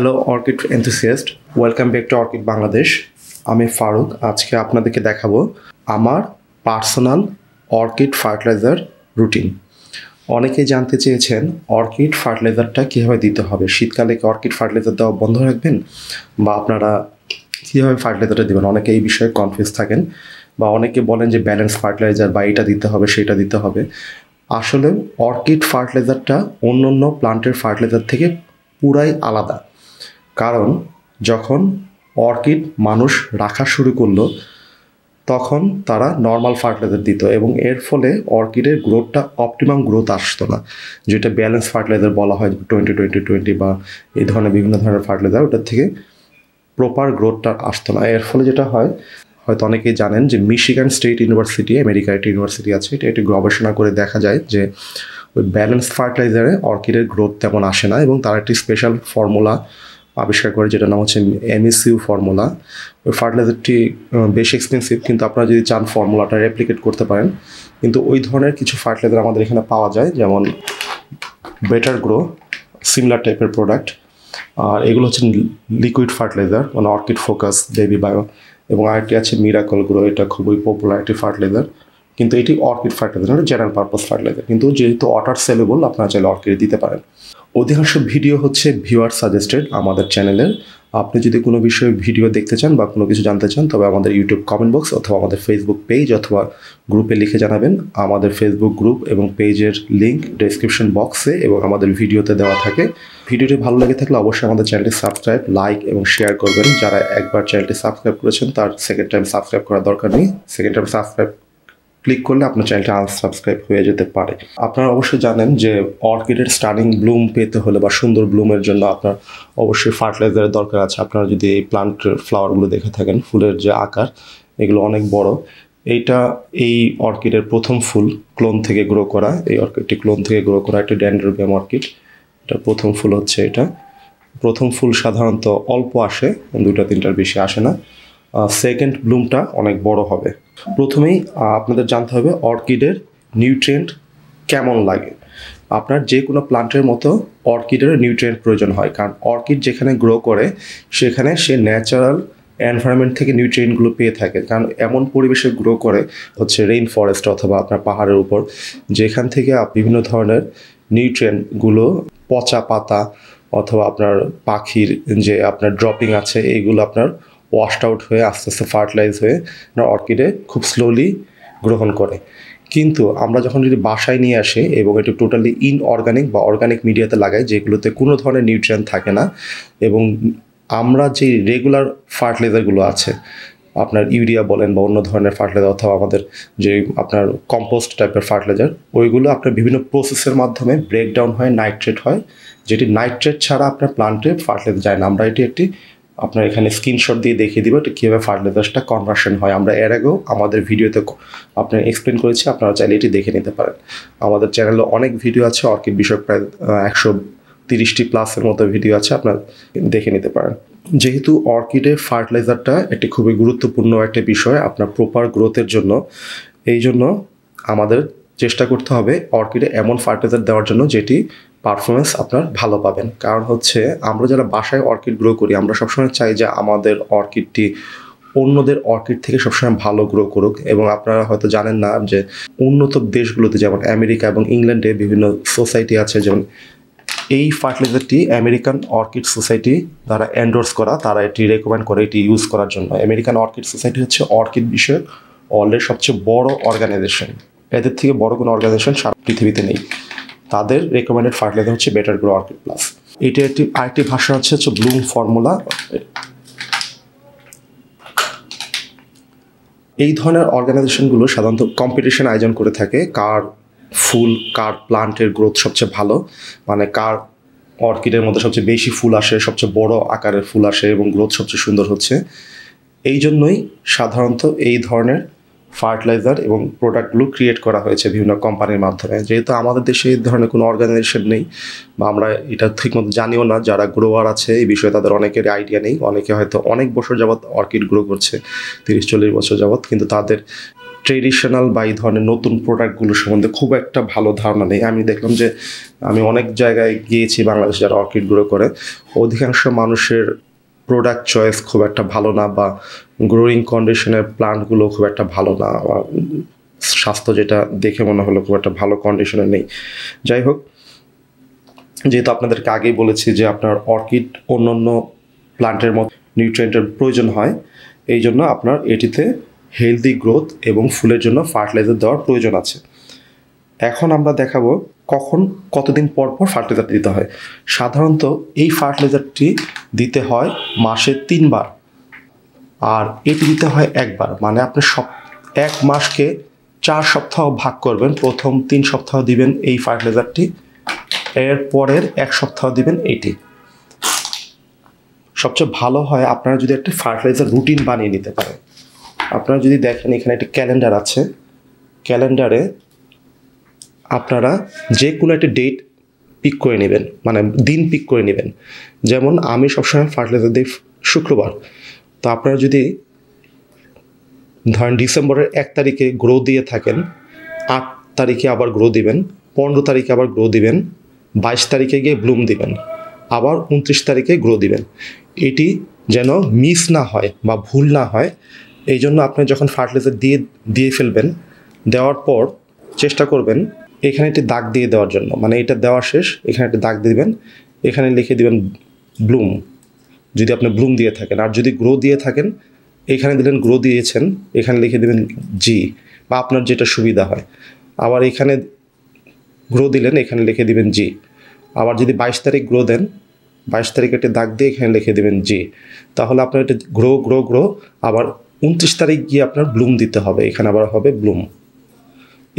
Hello orchid enthusiast, welcome back to orchid Bangladesh. আমি ফারুক। আজকে আপনাদেরকে দেখাবো আমার পার্সোনাল অর্কিড ফার্টিলাইজার রুটিন। অনেকেই জানতে চেয়েছেন অর্কিড ফার্টিলাইজারটা কীভাবে দিতে হবে। শীতকালে কি অর্কিড ফার্টিলাইজার দেওয়া বন্ধ রাখবেন, বা আপনারা কীভাবে ফার্টিলাইজারটা দেবেন? অনেকে এই বিষয়ে কনফিউজ থাকেন, বা অনেকে বলেন যে ব্যালেন্স ফার্টিলাইজার বা এটা দিতে হবে সেটা দিতে হবে। আসলে অর্কিড ফার্টিলাইজারটা অন্য অন্য প্লান্টের ফার্টিলাইজার থেকে পুরাই আলাদা। কারণ যখন অর্কিড মানুষ রাখা শুরু করলো তখন তারা নর্মাল ফার্টিলাইজার দিত, এবং এর ফলে অর্কিডের গ্রোথটা অপটিমাম গ্রোথ আসতো না, যেটা ব্যালেন্স ফার্টিলাইজার বলা হয় 20-20-20 বা এই ধরনের বিভিন্ন ধরনের ফার্টিলাইজার, ওটার থেকে প্রপার গ্রোথটা আসতো না। এর ফলে যেটা হয়, হয়তো অনেকেই জানেন যে মিশিগান স্টেট ইউনিভার্সিটি, আমেরিকার একটি ইউনিভার্সিটি আছে, এটি গবেষণা করে দেখা যায় যে ওই ব্যালেন্স ফার্টিলাইজারে অর্কিডের গ্রোথ তেমন আসে না, এবং তারা একটি স্পেশাল ফর্মুলা আবিষ্কার করে যেটার নাম হচ্ছে এমএসইউ ফর্মুলা। ওই ফার্টিলাইজারটি বেশ এক্সপেন্সিভ, কিন্তু আপনারা যদি চান ফর্মুলাটা রেপ্লিকেট করতে পারেন। কিন্তু ওই ধরনের কিছু ফার্টিলাইজার আমাদের এখানে পাওয়া যায়, যেমন বেটার গ্রো, সিমিলার টাইপের প্রোডাক্ট। আর এগুলো হচ্ছে লিকুইড ফার্টিলাইজার, মানে অর্কিড ফোকাস, বেবি বায়ো, এবং আরেকটি আছে মিরাকল গ্রো। এটা খুবই পপুলার একটি ফার্টিলাইজার, কিন্তু এটি orchid fertiliser, general purpose fertiliser. কিন্তু যেহেতু ওয়াটার সেলেবল, আপনারা চাইলে অর্কিড দিতে পারেন। অধিকাংশ ভিডিও হচ্ছে ভিউয়ার সাজেস্টেড আমাদের চ্যানেলের। আপনি যদি কোনো বিষয়ে ভিডিও দেখতে চান বা কোনো কিছু জানতে চান, তবে আমাদের ইউটিউব কমেন্ট বক্স অথবা আমাদের ফেসবুক পেজ অথবা গ্রুপে লিখে জানাবেন। আমাদের ফেসবুক গ্রুপ এবং পেজের লিঙ্ক ডেসক্রিপশন বক্সে এবং আমাদের ভিডিওতে দেওয়া থাকে। ভিডিওটি ভালো লেগে থাকলে অবশ্যই আমাদের চ্যানেলটি সাবস্ক্রাইব, লাইক এবং শেয়ার করবেন। যারা একবার চ্যানেলটি সাবস্ক্রাইব করেছেন তার সেকেন্ড টাইম সাবস্ক্রাইব করার দরকার নেই। সেকেন্ড টাইম সাবস্ক্রাইব ক্লিক করলে আপনার চ্যানেলটা আনসাবস্ক্রাইব হয়ে যেতে পারে। আপনারা অবশ্যই জানেন যে অর্কিডের স্টার্নিং ব্লুম পেতে হলে বা সুন্দর ব্লুমের জন্য আপনার অবশ্যই ফার্টিলাইজারের দরকার আছে। আপনারা যদি এই প্লান্টের ফ্লাওয়ারগুলো দেখে থাকেন, ফুলের যে আকার, এগুলো অনেক বড়। এই অর্কিডের প্রথম ফুল ক্লোন থেকে গ্রো করা, এই অর্কিডটি ক্লোন থেকে গ্রো করা একটা ড্যান্ড্রোবিয়াম অর্কিড। এটা প্রথম ফুল হচ্ছে। এটা প্রথম ফুল সাধারণত অল্প আসে, 2-3টার বেশি আসে না। সেকেন্ড ব্লুমটা অনেক বড় হবে। প্রথমেই আপনাদের জানতে হবে অর্কিডের নিউট্রিয়েন্ট কেমন লাগে। আপনার যে কোনো প্লান্টের মতো অর্কিডেরও নিউট্রিয়েন্ট প্রয়োজন হয়, কারণ অর্কিড যেখানে গ্রো করে সেখানে সে ন্যাচারাল এনভায়রনমেন্ট থেকে নিউট্রিয়েন্টগুলো পেয়ে থাকে। কারণ এমন পরিবেশে গ্রো করে হচ্ছে রেইন ফরেস্ট অথবা আপনার পাহাড়ের উপর, যেখান থেকে বিভিন্ন ধরনের নিউট্রিয়েন্টগুলো পচা পাতা অথবা আপনার পাখির যে আপনার ড্রপিং আছে, এইগুলো আপনার ওয়াশড আউট হয়ে আস্তে আস্তে ফার্টিলাইজ হয়ে অর্কিডে খুব স্লোলি গ্রহণ করে। কিন্তু আমরা যখন যদি বাসায় নিয়ে আসি এবং এটি টোটালি ইনঅর্গানিক বা অর্গানিক মিডিয়াতে লাগাই, যেগুলোতে কোনো ধরনের নিউট্রিয়েন্ট থাকে না, এবং আমরা যে রেগুলার ফার্টিলাইজারগুলো আছে, আপনার ইউরিয়া বলেন বা অন্য ধরনের ফার্টিলাইজার, অথবা আমাদের যে আপনার কম্পোস্ট টাইপের ফার্টিলাইজার, ওইগুলো আপনার বিভিন্ন প্রসেসের মাধ্যমে ব্রেকডাউন হয়, নাইট্রেট হয়, যেটি নাইট্রেট ছাড়া আপনার প্লান্টে ফার্টিলাইজার যায় না। আমরা এটি আপনার এখানে স্ক্রিনশট দিয়ে দেখিয়ে দিব এটা কীভাবে ফার্টিলাইজারটা কনভার্সন হয়। আমরা এর আগেও আমাদের ভিডিওতে আপনার এক্সপ্লেন করেছি, আপনারা চাইলে এটি দেখে নিতে পারেন। আমাদের চ্যানেলে অনেক ভিডিও আছে অর্কিড বিষয়ক, প্রায় 130টি প্লাসের মতো ভিডিও আছে, আপনারা দেখে নিতে পারেন। যেহেতু অর্কিডের ফার্টিলাইজারটা একটি খুবই গুরুত্বপূর্ণ একটা বিষয় আপনার প্রপার গ্রোথের জন্য, এই জন্য আমাদের চেষ্টা করতে হবে অর্কিডে এমন ফার্টিলাইজার দেওয়ার জন্য যেটি পারফরমেন্স আপনার ভালো পাবেন। কারণ হচ্ছে আমরা যারা বাসায় অর্কিড গ্রো করি, আমরা সবসময় চাই যে আমাদের অর্কিডটি অন্যদের অর্কিড থেকে সবসময় ভালো গ্রো করুক। এবং আপনারা হয়তো জানেন না যে উন্নত দেশগুলোতে, যেমন আমেরিকা এবং ইংল্যান্ডে বিভিন্ন সোসাইটি আছে, যেমন এই ফার্টিলাইজারটি আমেরিকান অর্কিড সোসাইটি দ্বারা এন্ডোর্স করা, তারা এটি রেকমেন্ড করে এটি ইউজ করার জন্য। আমেরিকান অর্কিড সোসাইটি হচ্ছে অর্কিড বিষয়ক ওয়ার্ল্ডের সবচেয়ে বড় অর্গানাইজেশন। এদের থেকে বড় কোনো অর্গানাইজেশন সারা পৃথিবীতে নেই। তাদের রেকমেন্ডেড ফার্টিলাইজার হচ্ছে বেটার গ্রো অর্কিড প্লাস। এটা আরেকটি ভাষা হচ্ছে ব্লুম ফর্মুলা। এই ধরনের অর্গানাইজেশনগুলো সাধারণত কম্পিটিশন আয়োজন করে থাকে, কার ফুল, কার প্লান্টের গ্রোথ সবচেয়ে ভালো, মানে কার অর্কিডের মধ্যে সবচেয়ে বেশি ফুল আসে, সবচেয়ে বড় আকারের ফুল আসে এবং গ্রোথ সবচেয়ে সুন্দর হচ্ছে। এই জন্যই সাধারণত এই ধরনের ফার্টিলাইজার এবং প্রোডাক্টগুলো ক্রিয়েট করা হয়েছে বিভিন্ন কোম্পানির মাধ্যমে। যেহেতু আমাদের দেশে এই ধরনের কোনো অর্গানাইজেশন নেই, বা আমরা এটা ঠিকমতো জানিও না, যারা গ্রোয়ার আছে এই বিষয়ে তাদের অনেকের আইডিয়া নেই। অনেকে হয়তো অনেক বছর যাবৎ অর্কিড গ্রো করছে, 30-40 বছর যাবৎ, কিন্তু তাদের ট্রেডিশনাল বা এই ধরনের নতুন প্রোডাক্টগুলো সম্বন্ধে খুব একটা ভালো ধারণা নেই। আমি দেখলাম যে আমি অনেক জায়গায় গিয়েছি বাংলাদেশে যারা অর্কিড গ্রো করে, অধিকাংশ মানুষের প্রোডাক্ট চয়েস খুব একটা ভালো না, বা গ্রোয়িং কন্ডিশনের প্লান্টগুলো খুব একটা ভালো না, বা স্বাস্থ্য যেটা দেখে মনে হলো খুব একটা ভালো কন্ডিশনে নেই। যাই হোক, যেহেতু আপনাদেরকে আগেই বলেছি যে আপনার অর্কিড অন্যান্য প্লান্টের মতো নিউট্রিয়েন্টের প্রয়োজন হয়, এই জন্য আপনার এটিতে হেলদি গ্রোথ এবং ফুলের জন্য ফার্টিলাইজার দেওয়ার প্রয়োজন আছে। এখন আমরা দেখাবো কতদিন পর পর ফার্টিলাইজার দিতে হয়। সাধারণত এই ফার্টিলাইজারটি দিতে হয় মাসে 3 বার, আর এটি দিতে হয় একবার। মানে আপনি এক মাসকে 4 সপ্তাহ ভাগ করবেন। প্রথম 3 সপ্তাহ দিবেন এই ফার্টিলাইজারটি, এর পরের 1 সপ্তাহ দিবেন এটি। সবচেয়ে ভালো হয় আপনারা যদি একটা ফার্টিলাইজার রুটিন বানিয়ে নিতে পারেন। আপনারা যদি দেখেন এখানে একটি ক্যালেন্ডার আছে, ক্যালেন্ডারে আপনারা যে কোনো একটা ডেট পিক করে নেবেন, মানে দিন পিক করে নেবেন। যেমন আমি সবসময় ফার্টিলাইজার দিই শুক্রবার, তো আপনারা যদি ধরেন ডিসেম্বরের 1 তারিখে গ্রো দিয়ে থাকেন, 8 তারিখে আবার গ্রো দিবেন, 15 তারিখে আবার গ্রো দিবেন, 22 তারিখে গিয়ে ব্লুম দিবেন, আবার 29 তারিখে গ্রো দিবেন। এটি যেন মিস না হয় বা ভুল না হয়, এই জন্য আপনি যখন ফার্টিলাইজার দিয়ে ফেলবেন, দেওয়ার পর চেষ্টা করবেন এখানে একটি দাগ দিয়ে দেওয়ার জন্য। মানে এটা দেওয়া শেষ, এখানে একটি দাগ দিয়ে দিবেন, এখানে লিখে দিবেন ব্লুম, যদি আপনি ব্লুম দিয়ে থাকেন। আর যদি গ্রো দিয়ে থাকেন, এখানে দিলেন গ্রো দিয়েছেন, এখানে লিখে দেবেন জি, বা আপনার যেটা সুবিধা হয়। আবার এখানে গ্রো দিলেন, এখানে লিখে দিবেন জি। আবার যদি 22 তারিখ গ্রো দেন, 22 তারিখ একটা দাগ দিয়ে এখানে লিখে দেবেন জি। তাহলে আপনার এটা গ্রো গ্রো গ্রো, আবার 29 তারিখ গিয়ে আপনার ব্লুম দিতে হবে, এখানে আবার হবে ব্লুম।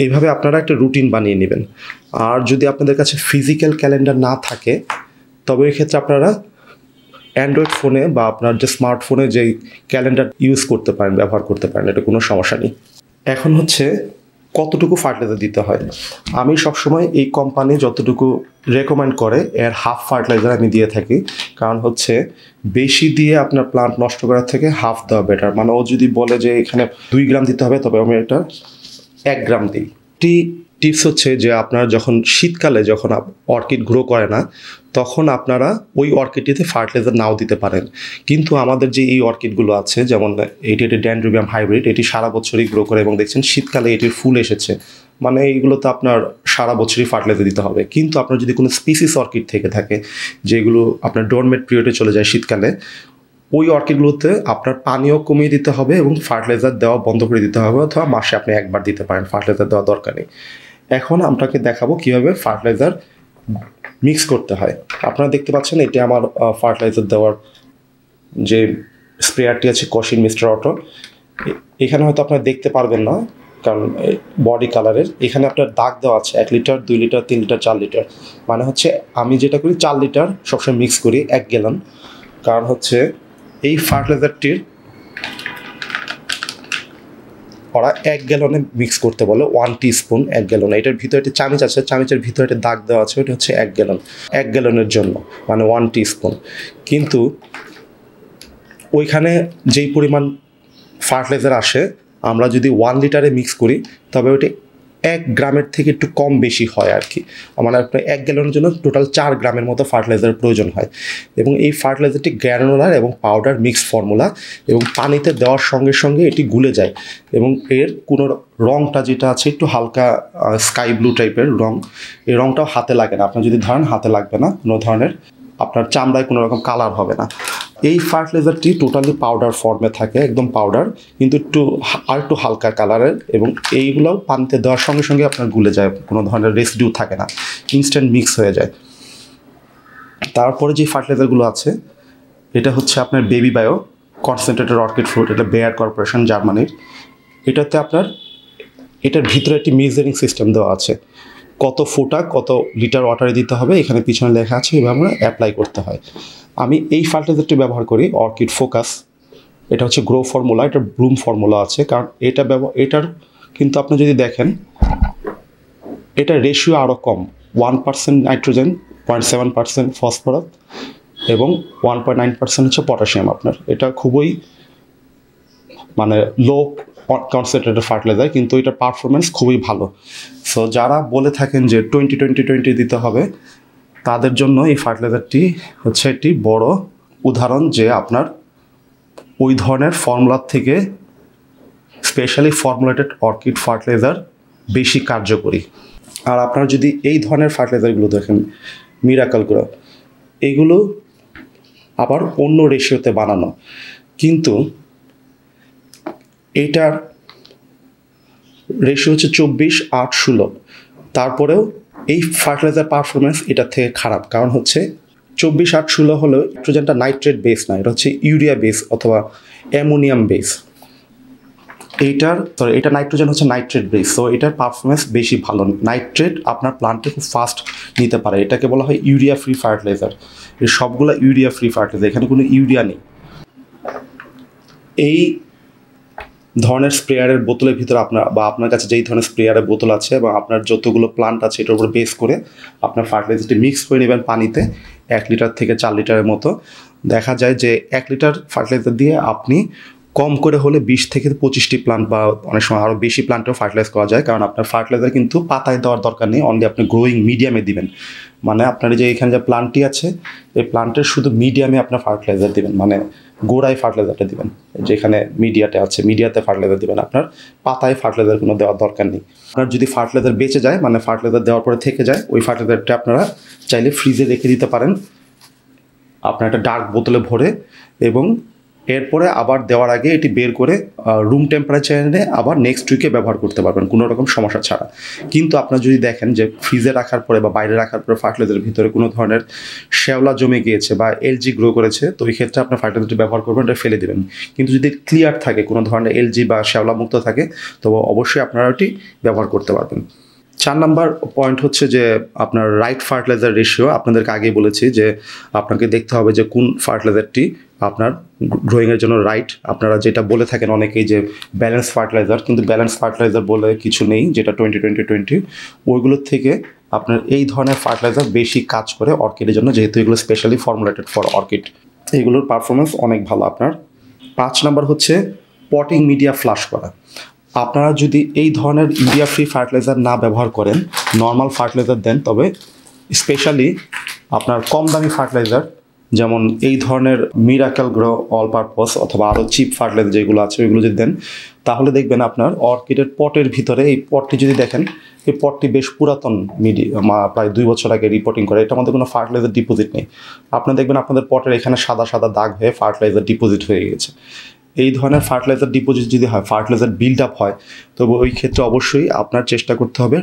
এইভাবে আপনারা একটা রুটিন বানিয়ে নেবেন। আর যদি আপনাদের কাছে ফিজিক্যাল ক্যালেন্ডার না থাকে, তবে এই ক্ষেত্রে আপনারা অ্যান্ড্রয়েড ফোনে বা আপনার যে স্মার্টফোনে যে ক্যালেন্ডার ইউজ করতে পারেন, ব্যবহার করতে পারেন, এটা কোনো সমস্যা নেই। এখন হচ্ছে কতটুকু ফার্টিলাইজার দিতে হয়। আমি সবসময় এই কোম্পানি যতটুকু রেকমেন্ড করে এর হাফ ফার্টিলাইজার আমি দিয়ে থাকি। কারণ হচ্ছে বেশি দিয়ে আপনার প্লান্ট নষ্ট করার থেকে হাফ দেওয়া বেটার। মানে ও যদি বলে যে এখানে 2 গ্রাম দিতে হবে, তবে আমি এটা 1 গ্রাম দিই। টিপস হচ্ছে যে আপনার যখন শীতকালে যখন অর্কিড গ্রো করে না, তখন আপনারা ওই অর্কিডটিতে ফার্টিলাইজার নাও দিতে পারেন। কিন্তু আমাদের যে এই অর্কিডগুলো আছে, যেমন এটি ড্যান্ড্রোবিয়াম হাইব্রিড, এটি সারা বছরই গ্রো করে এবং দেখছেন শীতকালে এটির ফুল এসেছে। মানে এইগুলোতে আপনার সারা বছরই ফার্টিলাইজার দিতে হবে। কিন্তু আপনার যদি কোনো স্পিসিস অর্কিড থেকে থাকে, যেগুলো আপনার ডোরমেট পিরিয়ডে চলে যায় শীতকালে, ওই অর্কিডগুলোতে আপনার পানিও কমিয়ে দিতে হবে এবং ফার্টিলাইজার দেওয়া বন্ধ করে দিতে হবে, অথবা মাসে আপনি একবার দিতে পারেন, ফার্টিলাইজার দেওয়া দরকার নেই। এখন আপনাকে দেখাবো কীভাবে ফার্টিলাইজার মিক্স করতে হয়। আপনারা দেখতে পাচ্ছেন এটি আমার ফার্টিলাইজার দেওয়ার যে স্প্রেয়ারটি আছে, কশিন মিস্টার অটো। এখানে হয়তো আপনারা দেখতে পারবেন না, কারণ বডি কালারের এখানে আপনার দাগ দেওয়া আছে 1 লিটার, 2 লিটার, 3 লিটার, 4 লিটার। মানে হচ্ছে আমি যেটা করি 4 লিটার সবসময় মিক্স করি 1 গ্যালন। কারণ হচ্ছে এই ফার্টিলাইজারটির ওরা 1 গ্যালনে মিক্স করতে বলে, 1 টিস্পুন 1 গ্যালনে। এটার ভিতরে একটা চামচ আছে, চামচের ভিতরে একটা দাগ দেওয়া আছে, ওটা হচ্ছে 1 গ্যালন। 1 গ্যালনের জন্য মানে 1 টিস্পুন। কিন্তু ওইখানে যেই পরিমাণ ফার্টিলাইজার আসে, আমরা যদি 1 লিটারে মিক্স করি, তবে ওটা 1 গ্রামের থেকে একটু কম বেশি হয় আর কি। মানে আপনার 1 গ্যালনের জন্য টোটাল 4 গ্রামের মতো ফার্টিলাইজার প্রয়োজন হয়। এবং এই ফার্টিলাইজারটি গ্র্যানুলার এবং পাউডার মিক্স ফর্মুলা, এবং পানিতে দেওয়ার সঙ্গে সঙ্গে এটি গুলে যায়। এবং এর কোনো রঙটা যেটা আছে একটু হালকা স্কাই ব্লু টাইপের রঙ, এই রঙটাও হাতে লাগে না। আপনার যদি ধরেন হাতে লাগবে না, কোনো ধরনের আপনার চামড়ায় কোনো রকম কালার হবে না। এই ফার্টিলাইজারটি টোটালি পাউডার ফর্মে থাকে, একদম পাউডার, কিন্তু একটু হালকা কালারের। এবং এইগুলোও পানিতে দেওয়ার সঙ্গে সঙ্গে আপনার গুলে যায়, কোনো ধরনের রেসিডিউ থাকে না, ইনস্ট্যান্ট মিক্স হয়ে যায়। তারপরে যে ফার্টিলাইজারগুলো আছে, এটা হচ্ছে আপনার baby bio concentrated orchid fruit, এটা বেয়ার কর্পোরেশন জার্মানির। এটাতে আপনার এটার ভিতরে একটি মেজারিং সিস্টেম দেওয়া আছে, কত ফোঁটা কত লিটার ওয়াটারে দিতে হবে, এখানে পিছনে লেখা আছে, এভাবে আমরা অ্যাপ্লাই করতে হয়। আমি এই ফার্টিলাইজারটি ব্যবহার করি অর্কিড ফোকাস। এটা হচ্ছে গ্রো ফর্মুলা, এটা ব্লুম ফর্মুলা আছে। কারণ এটার কিন্তু আপনি যদি দেখেন, এটার রেশিও আরও কম, 1% নাইট্রোজেন, 0.7% ফসফরাস এবং 1.9% হচ্ছে পটাশিয়াম। আপনার এটা খুবই মানে লো কনসেন্ট্রেটেড ফার্টিলাইজার, কিন্তু এটার পারফরমেন্স খুবই ভালো। সো যারা বলে থাকেন যে 20-20-20 দিতে হবে, তাদের জন্য এই ফার্টিলাইজারটি হচ্ছে একটি বড় উদাহরণ যে আপনার ওই ধরনের ফর্মুলার থেকে স্পেশালি ফর্মুলেটেড অর্কিড ফার্টিলাইজার বেশি কার্যকরী। আর আপনারা যদি এই ধরনের ফার্টিলাইজারগুলো দেখেন, মিরাকলগুলো, এগুলো আবার অন্য রেশিওতে বানানো, কিন্তু এইটার রেশিও হচ্ছে 24-8-16। তারপরেও এই ফার্টিলাইজার পারফরমেন্স এটার থেকে খারাপ, কারণ হচ্ছে 24-8-16 হলেও নাইট্রোজেনটা নাইট্রেট বেস না, এটা হচ্ছে ইউরিয়া বেস অথবা অ্যামোনিয়াম বেস। এটা নাইট্রোজেন হচ্ছে নাইট্রেট বেস, সো এটার পারফরমেন্স বেশি ভালো। নাইট্রেট আপনার প্লান্টে খুব ফাস্ট নিতে পারে, এটাকে বলা হয় ইউরিয়া ফ্রি ফার্টিলাইজার। এই সবগুলো ইউরিয়া ফ্রি ফার্টিলাইজার, এখানে কোনো ইউরিয়া নেই। এই ধরনের স্প্রেয়ারের বোতলের ভিতরে আপনার কাছে যেই ধরনের স্প্রেয়ারের বোতল আছে এবং আপনার যতগুলো প্লান্ট আছে এটার উপর বেস করে আপনার ফার্টিলাইজারটি মিক্স করে নেবেন পানিতে 1 লিটার থেকে 4 লিটারের মতো। দেখা যায় যে 1 লিটার ফার্টিলাইজার দিয়ে আপনি কম করে হলে 20 থেকে 25টি প্লান্ট বা অনেক সময় আরও বেশি প্লান্টও ফার্টিলাইজ করা যায়, কারণ আপনার ফার্টিলাইজার কিন্তু পাতায় দেওয়ার দরকার নেই, অনলি আপনি গ্রোয়িং মিডিয়ামে দিবেন। মানে আপনার যে এখানে যে প্লান্টটি আছে এই প্লান্টের শুধু মিডিয়ামে আপনার ফার্টিলাইজার দিবেন, মানে গোড়ায় ফার্টিলাইজারটা দিবেন, যেখানে মিডিয়াতে আছে মিডিয়াতে ফার্টিলাইজার দিবেন, আপনার পাতায় ফার্টিলাইজার কোনো দেওয়ার দরকার নেই। আপনার যদি ফার্টিলাইজার বেঁচে যায়, মানে ফার্টিলাইজার দেওয়ার পরে থেকে যায়, ওই ফার্টিলাইজারটা আপনারা চাইলে ফ্রিজে রেখে দিতে পারেন আপনার একটা ডার্ক বোতলে ভরে, এবং এরপরে আবার দেওয়ার আগে এটি বের করে রুম টেম্পারেচারে আবার নেক্সট উইকে ব্যবহার করতে পারবেন কোনো রকম সমস্যা ছাড়া। কিন্তু আপনার যদি দেখেন যে ফ্রিজে রাখার পরে বা বাইরে রাখার পরে ফার্টিলাইজারের ভিতরে কোনো ধরনের শ্যাওলা জমে গিয়েছে বা এলজি গ্রো করেছে, তো ওই ক্ষেত্রে আপনার ফার্টিলাইজারটি ব্যবহার করবেন, এটা ফেলে দেবেন। কিন্তু যদি ক্লিয়ার থাকে, কোনো ধরনের এলজি বা শ্যাওলা মুক্ত থাকে, তো অবশ্যই আপনারা এটি ব্যবহার করতে পারবেন। 4 নাম্বার পয়েন্ট হচ্ছে যে আপনার রাইট ফার্টিলাইজার রেশিও। আপনাদেরকে আগেই বলেছি যে আপনাকে দেখতে হবে যে কোন ফার্টিলাইজারটি আপনার গ্রোয়িংয়ের জন্য রাইট। আপনারা যেটা বলে থাকেন অনেকেই যে ব্যালেন্স ফার্টিলাইজার, কিন্তু ব্যালেন্স ফার্টিলাইজার বলে কিছু নেই, যেটা 20-20-20 ওইগুলোর থেকে আপনার এই ধরনের ফার্টিলাইজার বেশি কাজ করে অর্কিডের জন্য, যেহেতু এগুলো স্পেশালি ফর্মুলেটেড ফর অর্কিড। এগুলোর পারফরমেন্স অনেক ভালো আপনার। 5 নাম্বার হচ্ছে পটিং মিডিয়া ফ্লাশ করা। আপনারা যদি এই ধরনের ইউরিয়া ফ্রি ফার্টিলাইজার না ব্যবহার করেন, নর্মাল ফার্টিলাইজার দেন, তবে স্পেশালি আপনার কম দামি ফার্টিলাইজার যেমন এই ধরনের মিরাকেল গ্রো অল পারপস অথবা আরও চিপ ফার্টিলাইজার যেগুলো আছে ওইগুলো যদি দেন, তাহলে দেখবেন আপনার অর্কিডের পটের ভিতরে, এই পটটি যদি দেখেন, এই পটটি বেশ পুরাতন, প্রায় 2 বছর আগে রিপোর্টিং করে, এটার মধ্যে কোনো ফার্টিলাইজার ডিপোজিট নেই। আপনারা দেখবেন আপনাদের পটের এখানে সাদা সাদা দাগ হয়ে ফার্টিলাইজার ডিপোজিট হয়ে গেছে। এই ধরনের ফার্টিলাইজার ডিপোজিট যদি হয়, ফার্টিলাইজার বিল্ড আপ হয়, তবে ওই ক্ষেত্রে অবশ্যই আপনার চেষ্টা করতে হবে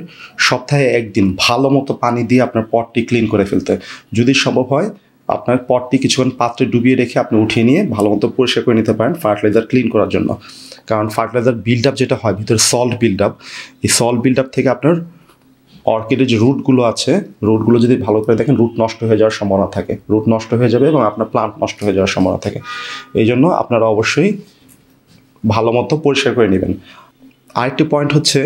সপ্তাহে 1 দিন ভালো মতো পানি দিয়ে আপনার পটটি ক্লিন করে ফেলতে। যদি সম্ভব হয় আপনার পটটি কিছুক্ষণ পাত্রে ডুবিয়ে রেখে আপনি উঠিয়ে নিয়ে ভালো মতো পরিষ্কার করে নিতে পারেন ফার্টিলাইজার ক্লিন করার জন্য। কারণ ফার্টিলাইজার বিল্ড আপ যেটা হয় ভিতরে সল্ট বিল্ড আপ, এই সল্ট বিল্ড আপ থেকে আপনার অর্কিডের যে রুটগুলো আছে, রুটগুলো যদি ভালো করে দেখেন রুট নষ্ট হয়ে যাওয়ার সম্ভাবনা থাকে, রুট নষ্ট হয়ে যাবে এবং আপনার প্লান্ট নষ্ট হয়ে যাওয়ার সম্ভাবনা থাকে। এই জন্য আপনারা অবশ্যই ভালো মতো পরিষ্কার করে নেবেন। আরেকটি পয়েন্ট হচ্ছে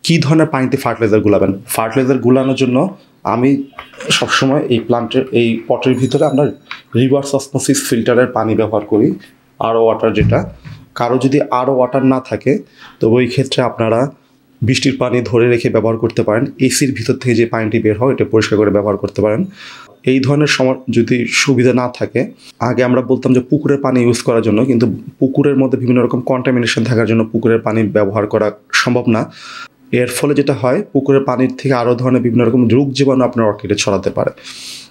কী ধরনের পানিতে ফার্টিলাইজার গুলাবেন। ফার্টিলাইজার গুলানোর জন্য আমি সবসময় এই প্লান্টের এই পটের ভিতরে আপনার রিভার্স অসমোসিস ফিল্টারের পানি ব্যবহার করি, আরও ওয়াটার যেটা। কারো যদি আরও ওয়াটার না থাকে, তবে ওই ক্ষেত্রে আপনারা বৃষ্টির পানি ধরে রেখে ব্যবহার করতে পারেন। এসির ভিতর থেকে যে পানিটি বের হয় এটা পরিষ্কার করে ব্যবহার করতে পারেন। এই ধরনের যদি সুবিধা না থাকে, আগে আমরা বলতাম যে পুকুরের পানি ইউজ করার জন্য, কিন্তু পুকুরের মধ্যে বিভিন্ন রকম কন্টামিনেশন থাকার জন্য পুকুরের পানি ব্যবহার করা সম্ভব না। এর ফলে যেটা হয়, পুকুরের পানির থেকে আরও ধরনের বিভিন্ন রকম রোগ জীবাণু আপনার অর্কিডে ছড়াতে পারে।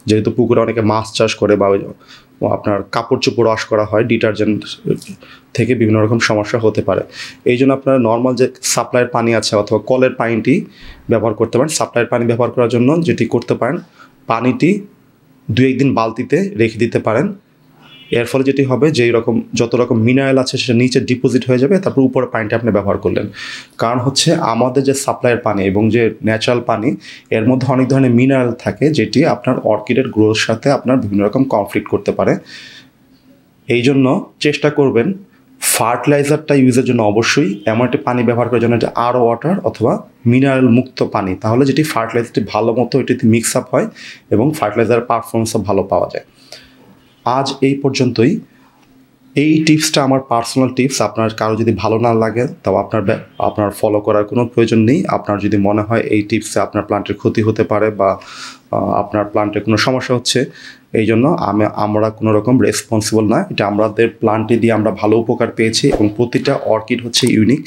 যেহেতু পুকুরে অনেকে মাছ চাষ করে বা আপনার কাপড় চোপড় ওয়াশ করা হয়, ডিটারজেন্ট থেকে বিভিন্ন রকম সমস্যা হতে পারে। এই জন্য আপনার নর্মাল যে সাপ্লাইয়ের পানি আছে অথবা কলের পানিটি ব্যবহার করতে পারেন। সাপ্লাইয়ের পানি ব্যবহার করার জন্য যেটি করতে পারেন, পানিটি 2-1 দিন বালতিতে রেখে দিতে পারেন। এর ফলে যেটি হবে, যে যত রকম মিনারেল আছে সেটা নিচে ডিপোজিট হয়ে যাবে, তারপর উপরে পানিটা আপনি ব্যবহার করলেন। কারণ হচ্ছে আমাদের যে সাপ্লাইয়ের পানি এবং যে ন্যাচারাল পানি, এর মধ্যে অনেক ধরনের মিনারেল থাকে যেটি আপনার অর্কিডের গ্রোথের সাথে আপনার বিভিন্ন রকম কনফ্লিক্ট করতে পারে। এই জন্য চেষ্টা করবেন ফার্টিলাইজারটা ইউজের জন্য অবশ্যই এমন একটি পানি ব্যবহার করার জন্য যে আরও ওয়াটার অথবা মিনারেল মুক্ত পানি, তাহলে যেটি ফার্টিলাইজারটি ভালো মতো এটিতে মিক্স আপ হয় এবং ফার্টিলাইজার পারফরমেন্সও ভালো পাওয়া যায়। আজ এই পর্যন্তই। এই টিপসটা আমার পার্সোনাল টিপস। আপনার কারো যদি ভালো না লাগে তাও আপনার ফলো করার কোনো প্রয়োজন নেই। আপনার যদি মনে হয় এই টিপসে আপনার প্লান্টের ক্ষতি হতে পারে বা আপনার প্লান্টের কোনো সমস্যা হচ্ছে, এই জন্য আমরা কোনো রকম রেসপন্সিবল না। এটা আমাদের প্লান্টে দিয়ে আমরা ভালো উপকার পেয়েছি এবং প্রতিটা অর্কিড হচ্ছে ইউনিক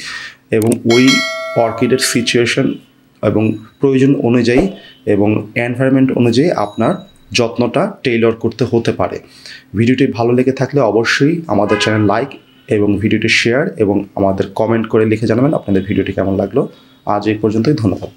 এবং ওই অর্কিডের সিচুয়েশন এবং প্রয়োজন অনুযায়ী এবং এনভায়রনমেন্ট অনুযায়ী আপনার যত্নটা টেইলর করতে হতে পারে। ভিডিওটি ভালো লেগে থাকলে অবশ্যই আমাদের চ্যানেল লাইক এবং ভিডিওটি শেয়ার এবং আমাদের কমেন্ট করে লিখে জানাবেন আপনাদের ভিডিওটি কেমন লাগলো। আজ এই পর্যন্তই, ধন্যবাদ।